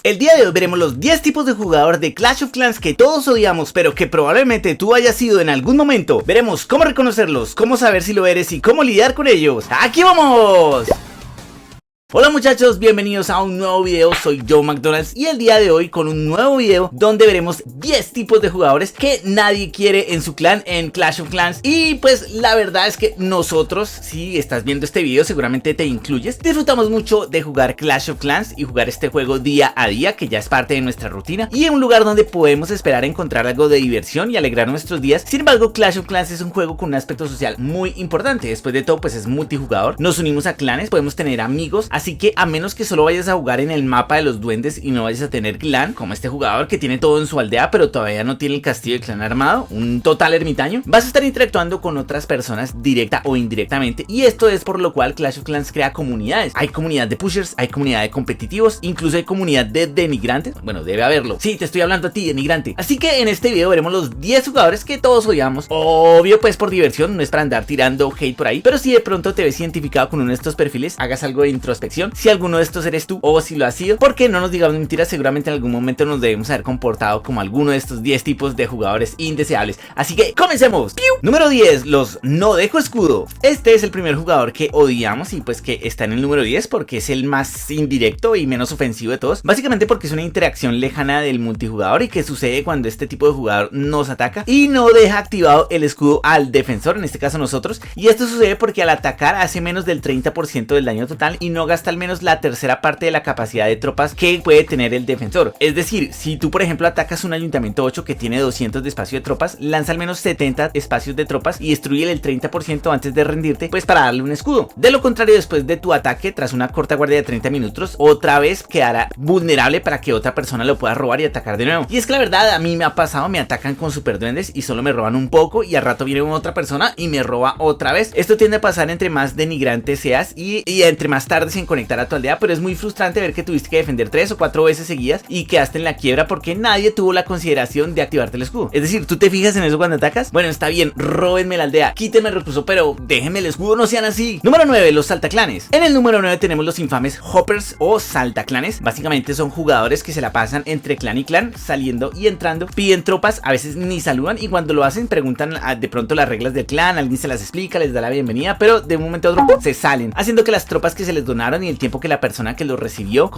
El día de hoy veremos los 10 tipos de jugador de Clash of Clans que todos odiamos, pero que probablemente tú hayas sido en algún momento. Veremos cómo reconocerlos, cómo saber si lo eres y cómo lidiar con ellos. ¡Aquí vamos! Hola muchachos, bienvenidos a un nuevo video, soy Joe McDonald's y el día de hoy con un nuevo video donde veremos 10 tipos de jugadores que nadie quiere en su clan en Clash of Clans. Y pues la verdad es que nosotros, si estás viendo este video seguramente te incluyes, disfrutamos mucho de jugar Clash of Clans y jugar este juego día a día que ya es parte de nuestra rutina y en un lugar donde podemos esperar encontrar algo de diversión y alegrar nuestros días. Sin embargo, Clash of Clans es un juego con un aspecto social muy importante. Después de todo pues es multijugador, nos unimos a clanes, podemos tener amigos. Así que a menos que solo vayas a jugar en el mapa de los duendes y no vayas a tener clan, como este jugador que tiene todo en su aldea pero todavía no tiene el castillo de clan armado, un total ermitaño, vas a estar interactuando con otras personas directa o indirectamente. Y esto es por lo cual Clash of Clans crea comunidades. Hay comunidad de pushers, hay comunidad de competitivos, incluso hay comunidad de denigrantes. Bueno, debe haberlo. Sí, te estoy hablando a ti, denigrante. Así que en este video veremos los 10 jugadores que todos odiamos. Obvio pues por diversión, no es para andar tirando hate por ahí, pero si de pronto te ves identificado con uno de estos perfiles, hagas algo de introspección. Si alguno de estos eres tú o si lo has sido, porque no nos digamos mentiras, seguramente en algún momento nos debemos haber comportado como alguno de estos 10 tipos de jugadores indeseables. Así que comencemos. ¡Piu! Número 10, los no dejo escudo. Este es el primer jugador que odiamos y pues que está en el número 10 porque es el más indirecto y menos ofensivo de todos, básicamente porque es una interacción lejana del multijugador y que sucede cuando este tipo de jugador nos ataca y no deja activado el escudo al defensor, en este caso nosotros. Y esto sucede porque al atacar hace menos del 30% del daño total y no gasta al menos la tercera parte de la capacidad de tropas que puede tener el defensor. Es decir, si tú por ejemplo atacas un ayuntamiento 8 que tiene 200 de espacio de tropas, lanza al menos 70 espacios de tropas y destruye el 30% antes de rendirte, pues para darle un escudo. De lo contrario, después de tu ataque, tras una corta guardia de 30 minutos, otra vez quedará vulnerable para que otra persona lo pueda robar y atacar de nuevo. Y es que la verdad a mí me ha pasado, me atacan con super duendes y solo me roban un poco y al rato viene otra persona y me roba otra vez. Esto tiende a pasar entre más denigrante seas y entre más tardes en conectar a tu aldea, pero es muy frustrante ver que tuviste que defender 3 o 4 veces seguidas y quedaste en la quiebra porque nadie tuvo la consideración de activarte el escudo. Es decir, ¿tú te fijas en eso cuando atacas? Bueno, está bien, róbenme la aldea, quítenme el recurso, pero déjenme el escudo, no sean así. Número 9, los saltaclanes. En el número 9 tenemos los infames hoppers o saltaclanes. Básicamente son jugadores que se la pasan entre clan y clan, saliendo y entrando, piden tropas, a veces ni saludan y cuando lo hacen preguntan de pronto las reglas del clan, alguien se las explica, les da la bienvenida, pero de un momento a otro se salen, haciendo que las tropas que se les donaron y el tiempo que la persona que lo recibió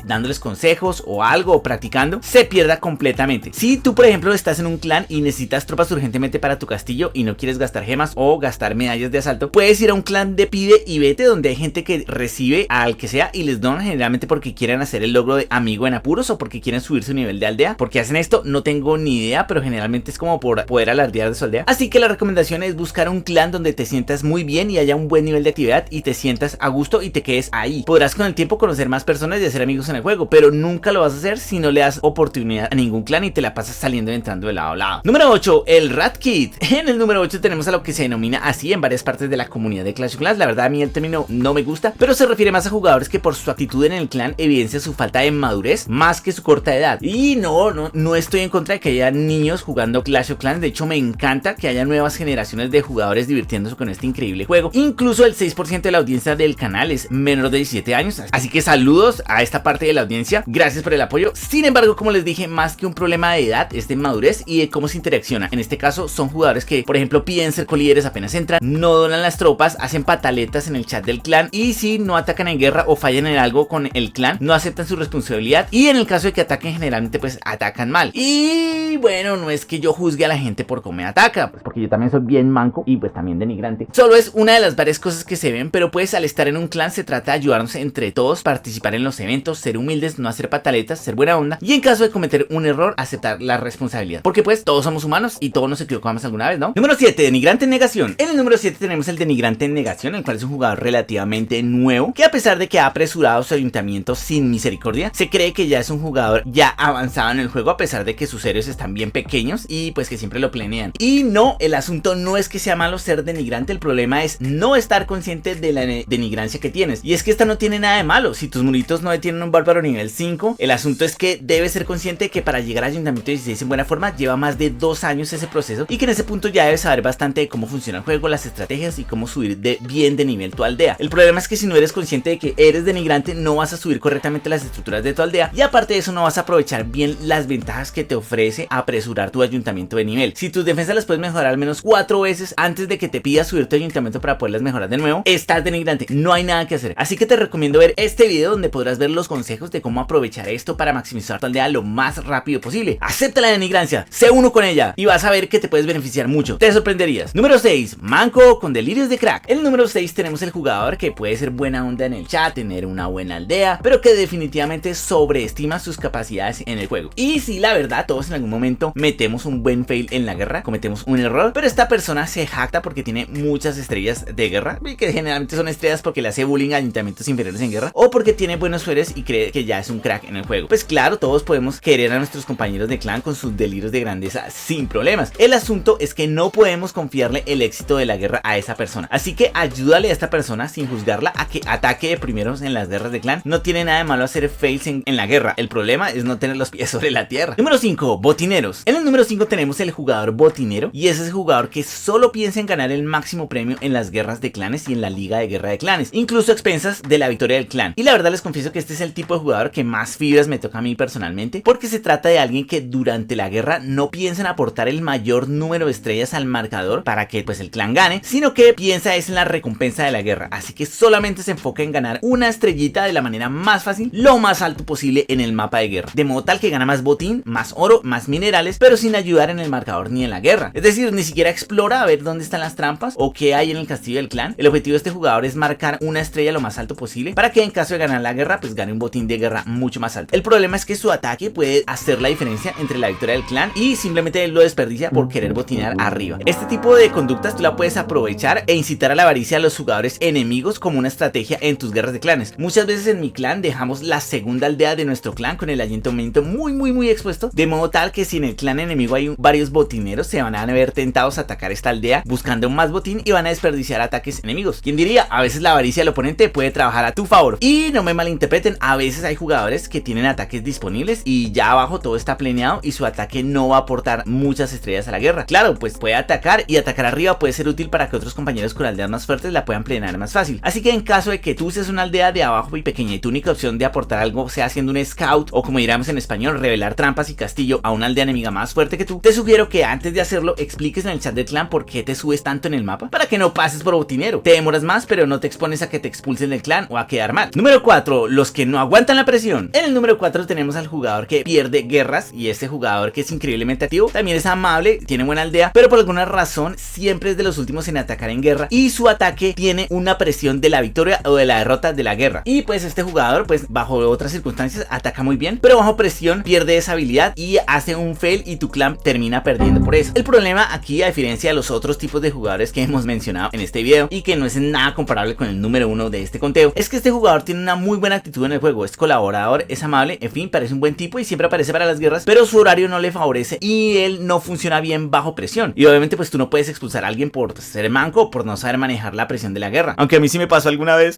dándoles consejos o algo o practicando se pierda completamente. Si tú por ejemplo estás en un clan y necesitas tropas urgentemente para tu castillo y no quieres gastar gemas o gastar medallas de asalto, puedes ir a un clan de pide y vete donde hay gente que recibe al que sea y les donan, generalmente porque quieren hacer el logro de amigo en apuros o porque quieren subir su nivel de aldea. ¿Por qué hacen esto? No tengo ni idea, pero generalmente es como por poder alardear de su aldea. Así que la recomendación es buscar un clan donde te sientas muy bien y haya un buen nivel de actividad y te sientas a gusto y te quedes ahí. Podrás con el tiempo conocer más personas y hacer amigos en el juego, pero nunca lo vas a hacer si no le das oportunidad a ningún clan y te la pasas saliendo y entrando de lado a lado. Número 8, el Rat Kit. En el número 8 tenemos a lo que se denomina así en varias partes de la comunidad de Clash of Clans. La verdad a mí el término no me gusta, pero se refiere más a jugadores que por su actitud en el clan evidencia su falta de madurez más que su corta edad. Y no estoy en contra de que haya niños jugando Clash of Clans. De hecho me encanta que haya nuevas generaciones de jugadores divirtiéndose con este increíble juego. Incluso el 6% de la audiencia del canal es menor de 17 años, así que saludos a esta parte de la audiencia, gracias por el apoyo. Sin embargo, como les dije, más que un problema de edad es de madurez y de cómo se interacciona. En este caso son jugadores que por ejemplo piden ser colíderes apenas entran, no donan las tropas, hacen pataletas en el chat del clan y si no atacan en guerra o fallan en algo con el clan, no aceptan su responsabilidad y en el caso de que ataquen generalmente pues atacan mal. Y bueno, no es que yo juzgue a la gente por cómo me ataca, pues porque yo también soy bien manco y pues también denigrante. Solo es una de las varias cosas que se ven, pero pues al estar en un clan se trata de ayudarnos entre todos, participar en los eventos, ser humildes, no hacer pataletas, ser buena onda y en caso de cometer un error aceptar la responsabilidad, porque pues todos somos humanos y todos nos equivocamos alguna vez, ¿no? Número 7, denigrante en negación. En el número 7 tenemos el denigrante en negación, el cual es un jugador relativamente nuevo que a pesar de que ha apresurado su ayuntamiento sin misericordia, se cree que ya es un jugador ya avanzado en el juego a pesar de que sus héroes están bien pequeños y pues que siempre lo planean. Y no, el asunto no es que sea malo ser denigrante, el problema es no estar consciente de la denigrancia que tienes. Y es que esta no tiene nada de malo. Si tus monitos no tienen un bárbaro nivel 5, el asunto es que debes ser consciente de que para llegar a Ayuntamiento 16 en buena forma lleva más de 2 años ese proceso, y que en ese punto ya debes saber bastante de cómo funciona el juego, las estrategias y cómo subir bien de nivel tu aldea. El problema es que si no eres consciente de que eres denigrante, no vas a subir correctamente las estructuras de tu aldea, y aparte de eso no vas a aprovechar bien las ventajas que te ofrece apresurar tu ayuntamiento de nivel. Si tus defensas las puedes mejorar al menos 4 veces antes de que te pidas subir tu ayuntamiento para poderlas mejorar de nuevo, estás denigrante, no hay nada que hacer. Así que te recomiendo ver este video donde podrás ver los consejos de cómo aprovechar esto para maximizar tu aldea lo más rápido posible. Acepta la denigrancia, sé uno con ella y vas a ver que te puedes beneficiar mucho, te sorprenderías. Número 6, manco con delirios de crack. En el número 6 tenemos el jugador que puede ser buena onda en el chat, tener una buena aldea, pero que definitivamente sobreestima sus capacidades en el juego. Y sí, la verdad, todos en algún momento metemos un buen fail en la guerra, cometemos un error, pero esta persona se jacta porque tiene muchas estrellas de guerra, que generalmente son estrellas porque le hace bullying a ayuntamientos inferiores en guerra, o porque tiene buenos sueres y cree que ya es un crack en el juego. Pues claro, todos podemos querer a nuestros compañeros de clan con sus delirios de grandeza sin problemas. El asunto es que no podemos confiarle el éxito de la guerra a esa persona, así que ayúdale a esta persona sin juzgarla a que ataque de primeros en las guerras de clan. No tiene nada de malo hacer fails en la guerra, el problema es no tener los pies sobre la tierra. Número 5, botineros. En el número 5 tenemos el jugador botinero, y es ese jugador que solo piensa en ganar el máximo premio en las guerras de clanes y en la liga de guerra de clanes, incluso a expensas de la victoria del clan. Y la verdad les confieso que este es el tipo de jugador que más fibras me toca a mí personalmente, porque se trata de alguien que durante la guerra no piensa en aportar el mayor número de estrellas al marcador para que pues el clan gane, sino que piensa es en la recompensa de la guerra, así que solamente se enfoca en ganar una estrellita de la manera más fácil, lo más alto posible en el mapa de guerra, de modo tal que gana más botín, más oro, más minerales, pero sin ayudar en el marcador ni en la guerra. Es decir, ni siquiera explora a ver dónde están las trampas o qué hay en el castillo del clan. El objetivo de este jugador es marcar una estrella lo más alto posible para que en caso de ganar la guerra pues gane un botín de guerra mucho más alto. El problema es que su ataque puede hacer la diferencia entre la victoria del clan y simplemente lo desperdicia por querer botinear arriba. Este tipo de conductas tú la puedes aprovechar e incitar a la avaricia a los jugadores enemigos como una estrategia en tus guerras de clanes. Muchas veces en mi clan dejamos la segunda aldea de nuestro clan con el ayuntamiento muy expuesto, de modo tal que si en el clan enemigo hay varios botineros, se van a ver tentados a atacar esta aldea buscando más botín y van a desperdiciar ataques enemigos. ¿Quién diría? A veces la avaricia del oponente puede trabajar a tu favor. Y no me malinterpreten, a veces hay jugadores que tienen ataques disponibles y ya abajo todo está planeado y su ataque no va a aportar muchas estrellas a la guerra. Claro, pues puede atacar, y atacar arriba puede ser útil para que otros compañeros con aldeas más fuertes la puedan planear más fácil. Así que en caso de que tú seas una aldea de abajo y pequeña y tu única opción de aportar algo sea haciendo un scout, o como diríamos en español, revelar trampas y castillo a una aldea enemiga más fuerte que tú, te sugiero que antes de hacerlo expliques en el chat del clan por qué te subes tanto en el mapa, para que no pases por botinero. Te demoras más pero no te expones a que te expulsen del clan o a quedar mal. Número 4, los que no aguantan la presión. En el número 4 tenemos al jugador que pierde guerras, y este jugador que es increíblemente activo, también es amable, tiene buena aldea, pero por alguna razón siempre es de los últimos en atacar en guerra, y su ataque tiene una presión de la victoria o de la derrota de la guerra. Y pues este jugador pues bajo otras circunstancias ataca muy bien, pero bajo presión pierde esa habilidad y hace un fail y tu clan termina perdiendo por eso. El problema aquí, a diferencia de los otros tipos de jugadores que hemos mencionado en este video y que no es nada comparable con el número 1 de este conteo, es que este jugador tiene una muy buena actitud en el juego, es colaborador, es amable, en fin, parece un buen tipo y siempre aparece para las guerras, pero su horario no le favorece y él no funciona bien bajo presión. Y obviamente pues tú no puedes expulsar a alguien por ser manco o por no saber manejar la presión de la guerra, aunque a mí sí me pasó alguna vez.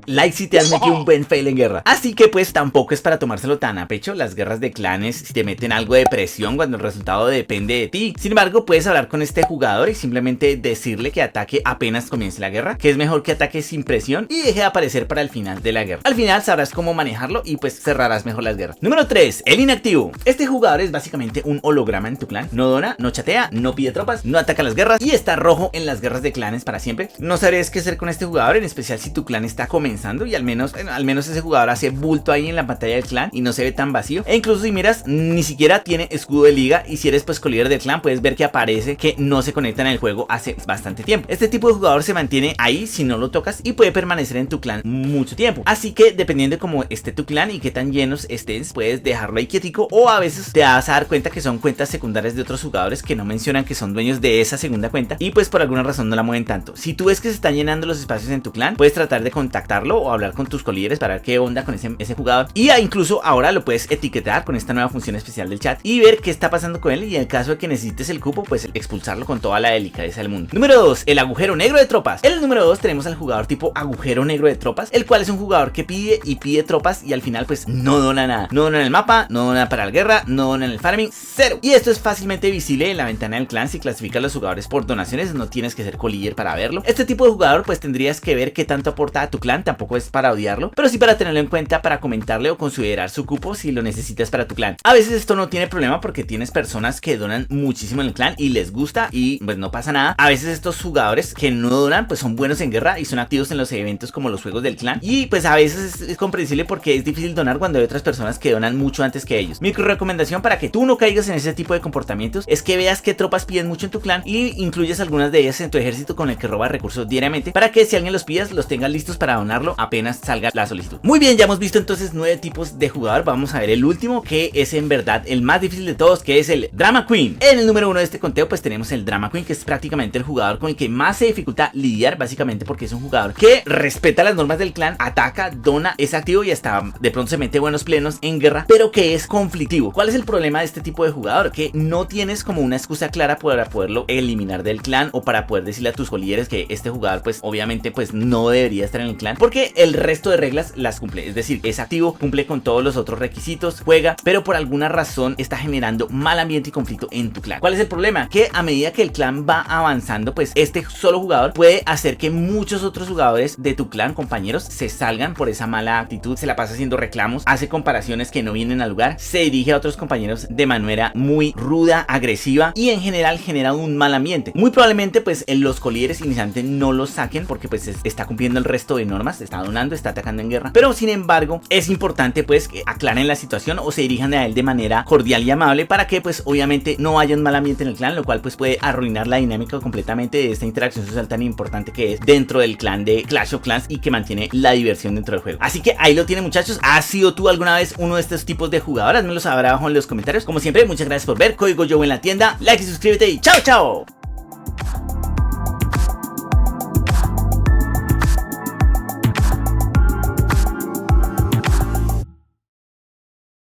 Like si te has metido un buen fail en guerra. Así que pues tampoco es para tomárselo tan a pecho las guerras de clanes si te meten algo de presión cuando el resultado depende de ti. Sin embargo, puedes hablar con este jugador y simplemente decirle que ataque apenas comience la guerra, que es mejor que ataque sin presión y deje de aparecer para el final de la guerra. Al final sabrás cómo manejarlo y pues cerrarás mejor las guerras. Número 3, el inactivo. Este jugador es básicamente un holograma en tu clan. No dona, no chatea, no pide tropas, no ataca las guerras y está rojo en las guerras de clanes para siempre. No sabrías qué hacer con este jugador, en especial si tu clan está comenzando y al menos ese jugador hace bulto ahí en la pantalla del clan y no se ve tan vacío. E incluso si miras, ni siquiera tiene escudo de liga, y si eres pues colíder del clan puedes ver que aparece que no se conecta en el juego hace bastante tiempo. Este tipo de jugador se mantiene ahí si no lo tocas y puede permanecer en tu clan mucho tiempo. Así que dependiendo de cómo esté tu clan y qué tan llenos estés, puedes dejarlo ahí quietico, o a veces te vas a dar cuenta que son cuentas secundarias de otros jugadores que no mencionan que son dueños de esa segunda cuenta y pues por alguna razón no la mueven tanto. Si tú ves que se están llenando los espacios en tu clan, puedes tratar de contactarlo o hablar con tus colíderes para ver qué onda con ese jugador, y incluso ahora lo puedes etiquetar con esta nueva función especial del chat y ver qué está pasando con él, y en el caso de que necesites el cupo pues expulsarlo con toda la delicadeza del mundo. Número 2, el agujero negro de tropas. En el número 2 tenemos al jugador tipo agujero agujero negro de tropas, el cual es un jugador que pide y pide tropas y al final pues no dona nada. No dona en el mapa, no dona para la guerra, no dona en el farming, cero. Y esto es fácilmente visible en la ventana del clan. Si clasificas a los jugadores por donaciones, no tienes que ser co-líder para verlo. Este tipo de jugador pues tendrías que ver qué tanto aporta a tu clan, tampoco es para odiarlo, pero sí para tenerlo en cuenta, para comentarle o considerar su cupo si lo necesitas para tu clan. A veces esto no tiene problema porque tienes personas que donan muchísimo en el clan y les gusta y pues no pasa nada. A veces estos jugadores que no donan pues son buenos en guerra y son activos en los eventos como los juegos del clan, y pues a veces es comprensible porque es difícil donar cuando hay otras personas que donan mucho antes que ellos. Mi recomendación para que tú no caigas en ese tipo de comportamientos es que veas qué tropas piden mucho en tu clan y incluyas algunas de ellas en tu ejército con el que robas recursos diariamente, para que si alguien los pidas los tengas listos para donarlo apenas salga la solicitud. Muy bien, ya hemos visto entonces 9 tipos de jugador. Vamos a ver el último, que es en verdad el más difícil de todos, que es el Drama Queen. En el número 1 de este conteo pues tenemos el Drama Queen, que es prácticamente el jugador con el que más se dificulta lidiar, básicamente porque es un jugador que respeta las normas del clan, ataca, dona, es activo y hasta de pronto se mete buenos plenos en guerra, pero que es conflictivo. ¿Cuál es el problema de este tipo de jugador? Que no tienes como una excusa clara para poderlo eliminar del clan o para poder decirle a tus colíderes que este jugador pues obviamente pues no debería estar en el clan, porque el resto de reglas las cumple. Es decir, es activo, cumple con todos los otros requisitos, juega, pero por alguna razón está generando mal ambiente y conflicto en tu clan. ¿Cuál es el problema? Que a medida que el clan va avanzando, pues este solo jugador puede hacer que muchos otros jugadores de tu clan, compañeros, se salgan por esa mala actitud. Se la pasa haciendo reclamos, hace comparaciones que no vienen al lugar, se dirige a otros compañeros de manera muy ruda, agresiva, y en general genera un mal ambiente. Muy probablemente pues los colíderes inicialmente no lo saquen porque pues está cumpliendo el resto de normas, está donando, está atacando en guerra, pero sin embargo es importante pues que aclaren la situación o se dirijan a él de manera cordial y amable, para que pues obviamente no haya un mal ambiente en el clan, lo cual pues puede arruinar la dinámica completamente de esta interacción social tan importante que es dentro del clan de Clash of Clans y que mantiene la diversión dentro del juego. Así que ahí lo tienen, muchachos. ¿Has sido tú alguna vez uno de estos tipos de jugadores? Házmelo saber abajo en los comentarios. Como siempre, muchas gracias por ver. Código YOU en la tienda, like y suscríbete y chao chao.